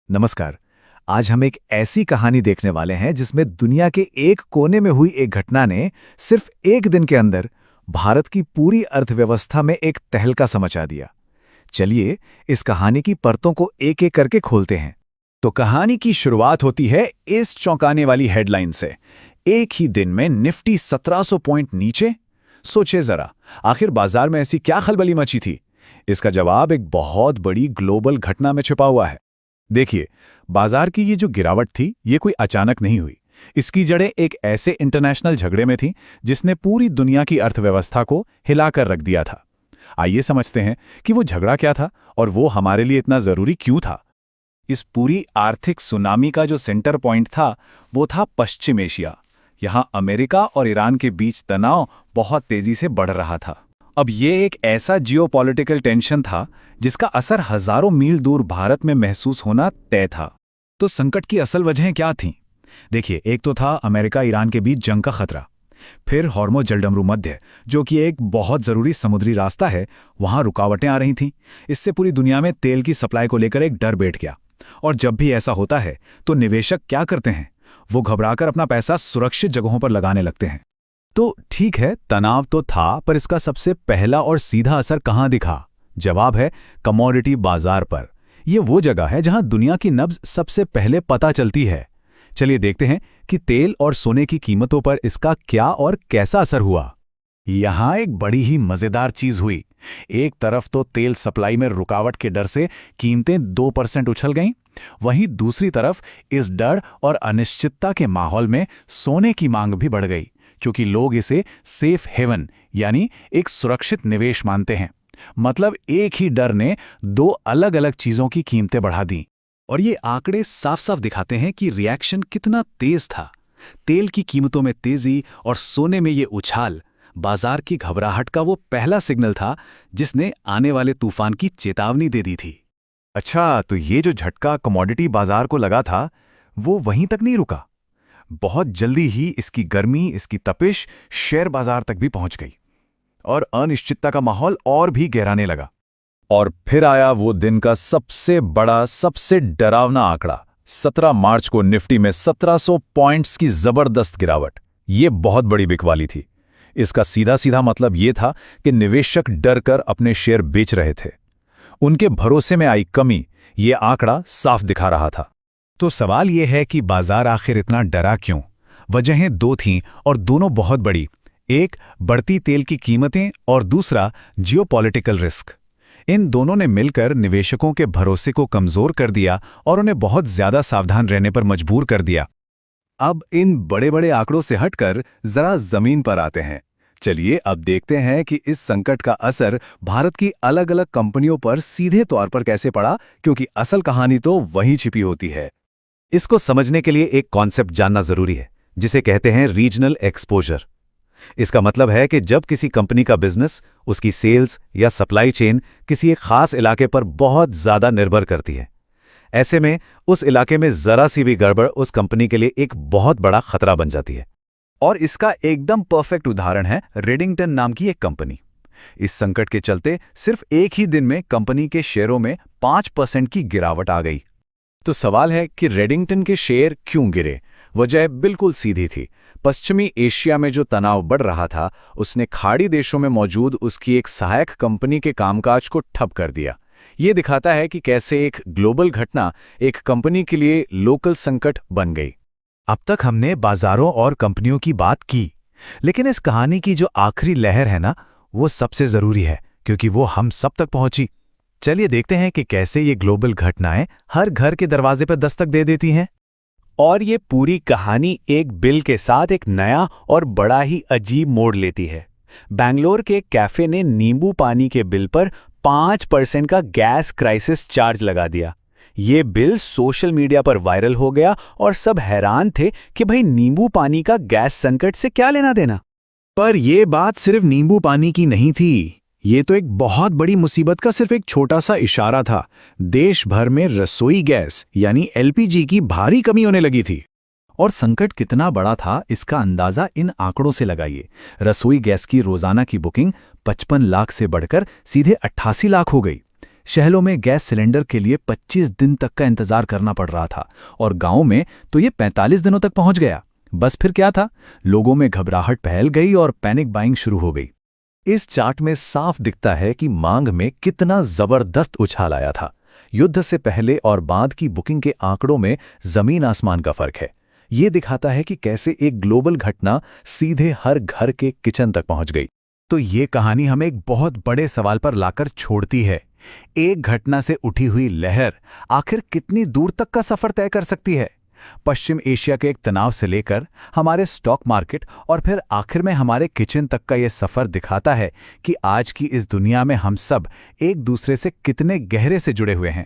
नमस्कार। आज हम एक ऐसी कहानी देखने वाले हैं जिसमें दुनिया के एक कोने में हुई एक घटना ने सिर्फ एक दिन के अंदर भारत की पूरी अर्थव्यवस्था में एक तहलका मचा दिया। चलिए इस कहानी की परतों को एक एक करके खोलते हैं। तो कहानी की शुरुआत होती है इस चौंकाने वाली हेडलाइन से। एक ही दिन में निफ्टी 1700 पॉइंट नीचे। सोचे जरा, आखिर बाजार में ऐसी क्या खलबली मची थी? इसका जवाब एक बहुत बड़ी ग्लोबल घटना में छिपा हुआ है। देखिए, बाजार की ये जो गिरावट थी, ये कोई अचानक नहीं हुई। इसकी जड़ें एक ऐसे इंटरनेशनल झगड़े में थीं जिसने पूरी दुनिया की अर्थव्यवस्था को हिलाकर रख दिया था। आइए समझते हैं कि वो झगड़ा क्या था और वो हमारे लिए इतना जरूरी क्यों था। इस पूरी आर्थिक सुनामी का जो सेंटर पॉइंट था, वो था पश्चिम एशिया। यहाँ अमेरिका और ईरान के बीच तनाव बहुत तेजी से बढ़ रहा था। अब ये एक ऐसा जियोपॉलिटिकल टेंशन था जिसका असर हजारों मील दूर भारत में महसूस होना तय था। तो संकट की असल वजहें क्या थीं? देखिए, एक तो था अमेरिका ईरान के बीच जंग का खतरा। फिर हॉर्मुज़ जलडमरू मध्य, जो कि एक बहुत ज़रूरी समुद्री रास्ता है, वहाँ रुकावटें आ रही थीं। इससे पूरी दुनिया में तेल की सप्लाई को लेकर एक डर बैठ गया। और जब भी ऐसा होता है तो निवेशक क्या करते हैं? वो घबराकर अपना पैसा सुरक्षित जगहों पर लगाने लगते हैं। तो ठीक है, तनाव तो था, पर इसका सबसे पहला और सीधा असर कहाँ दिखा? जवाब है कमोडिटी बाजार पर। यह वो जगह है जहां दुनिया की नब्ज सबसे पहले पता चलती है। चलिए देखते हैं कि तेल और सोने की कीमतों पर इसका क्या और कैसा असर हुआ। यहां एक बड़ी ही मजेदार चीज हुई। एक तरफ तो तेल सप्लाई में रुकावट के डर से कीमतें 2% उछल गईं, वहीं दूसरी तरफ इस डर और अनिश्चितता के माहौल में सोने की मांग भी बढ़ गई, क्योंकि लोग इसे सेफ हेवन यानी एक सुरक्षित निवेश मानते हैं। मतलब एक ही डर ने दो अलग अलग चीजों की कीमतें बढ़ा दी। और ये आंकड़े साफ साफ दिखाते हैं कि रिएक्शन कितना तेज था। तेल की कीमतों में तेजी और सोने में ये उछाल बाजार की घबराहट का वो पहला सिग्नल था जिसने आने वाले तूफान की चेतावनी दे दी थी। अच्छा, तो ये जो झटका कमोडिटी बाजार को लगा था, वो वहीं तक नहीं रुका। बहुत जल्दी ही इसकी गर्मी, इसकी तपिश शेयर बाजार तक भी पहुंच गई और अनिश्चितता का माहौल और भी गहराने लगा। और फिर आया वो दिन का सबसे बड़ा, सबसे डरावना आंकड़ा। 17 मार्च को निफ्टी में 1700 पॉइंट्स की जबरदस्त गिरावट। ये बहुत बड़ी बिकवाली थी। इसका सीधा सीधा मतलब ये था कि निवेशक डर कर अपने शेयर बेच रहे थे। उनके भरोसे में आई कमी ये आंकड़ा साफ दिखा रहा था। तो सवाल यह है कि बाजार आखिर इतना डरा क्यों? वजहें दो थीं और दोनों बहुत बड़ी। एक, बढ़ती तेल की कीमतें और दूसरा, जियोपॉलिटिकल रिस्क। इन दोनों ने मिलकर निवेशकों के भरोसे को कमजोर कर दिया और उन्हें बहुत ज्यादा सावधान रहने पर मजबूर कर दिया। अब इन बड़े बड़े आंकड़ों से हटकर जरा जमीन पर आते हैं। चलिए अब देखते हैं कि इस संकट का असर भारत की अलग अलग कंपनियों पर सीधे तौर पर कैसे पड़ा, क्योंकि असल कहानी तो वहीं छिपी होती है। इसको समझने के लिए एक कॉन्सेप्ट जानना जरूरी है, जिसे कहते हैं रीजनल एक्सपोजर। इसका मतलब है कि जब किसी कंपनी का बिजनेस, उसकी सेल्स या सप्लाई चेन किसी एक खास इलाके पर बहुत ज्यादा निर्भर करती है, ऐसे में उस इलाके में जरा सी भी गड़बड़ उस कंपनी के लिए एक बहुत बड़ा खतरा बन जाती है। और इसका एकदम परफेक्ट उदाहरण है रेडिंगटन नाम की एक कंपनी। इस संकट के चलते सिर्फ एक ही दिन में कंपनी के शेयरों में 5% की गिरावट आ गई। तो सवाल है कि रेडिंगटन के शेयर क्यों गिरे? वजह बिल्कुल सीधी थी। पश्चिमी एशिया में जो तनाव बढ़ रहा था, उसने खाड़ी देशों में मौजूद उसकी एक सहायक कंपनी के कामकाज को ठप कर दिया। ये दिखाता है कि कैसे एक ग्लोबल घटना एक कंपनी के लिए लोकल संकट बन गई। अब तक हमने बाजारों और कंपनियों की बात की, लेकिन इस कहानी की जो आखिरी लहर है ना, वो सबसे जरूरी है, क्योंकि वो हम सब तक पहुंची। चलिए देखते हैं कि कैसे ये ग्लोबल घटनाएं हर घर के दरवाजे पर दस्तक दे देती हैं। और ये पूरी कहानी एक बिल के साथ एक नया और बड़ा ही अजीब मोड़ लेती है। बेंगलोर के कैफे ने नींबू पानी के बिल पर 5% का गैस क्राइसिस चार्ज लगा दिया। ये बिल सोशल मीडिया पर वायरल हो गया और सब हैरान थे कि भाई, नींबू पानी का गैस संकट से क्या लेना देना। पर यह बात सिर्फ नींबू पानी की नहीं थी। ये तो एक बहुत बड़ी मुसीबत का सिर्फ एक छोटा सा इशारा था। देश भर में रसोई गैस यानी एलपीजी की भारी कमी होने लगी थी। और संकट कितना बड़ा था, इसका अंदाजा इन आंकड़ों से लगाइए। रसोई गैस की रोजाना की बुकिंग 55 लाख से बढ़कर सीधे 88 लाख हो गई। शहरों में गैस सिलेंडर के लिए 25 दिन तक का इंतजार करना पड़ रहा था और गांव में तो ये 45 दिनों तक पहुंच गया। बस फिर क्या था, लोगों में घबराहट फैल गई और पैनिक बाइंग शुरू हो गई। इस चार्ट में साफ दिखता है कि मांग में कितना जबरदस्त उछाल आया था। युद्ध से पहले और बाद की बुकिंग के आंकड़ों में जमीन आसमान का फर्क है। ये दिखाता है कि कैसे एक ग्लोबल घटना सीधे हर घर के किचन तक पहुंच गई। तो ये कहानी हमें एक बहुत बड़े सवाल पर लाकर छोड़ती है। एक घटना से उठी हुई लहर आखिर कितनी दूर तक का सफर तय कर सकती है? पश्चिम एशिया के एक तनाव से लेकर हमारे स्टॉक मार्केट और फिर आखिर में हमारे किचन तक का ये सफर दिखाता है कि आज की इस दुनिया में हम सब एक दूसरे से कितने गहरे से जुड़े हुए हैं।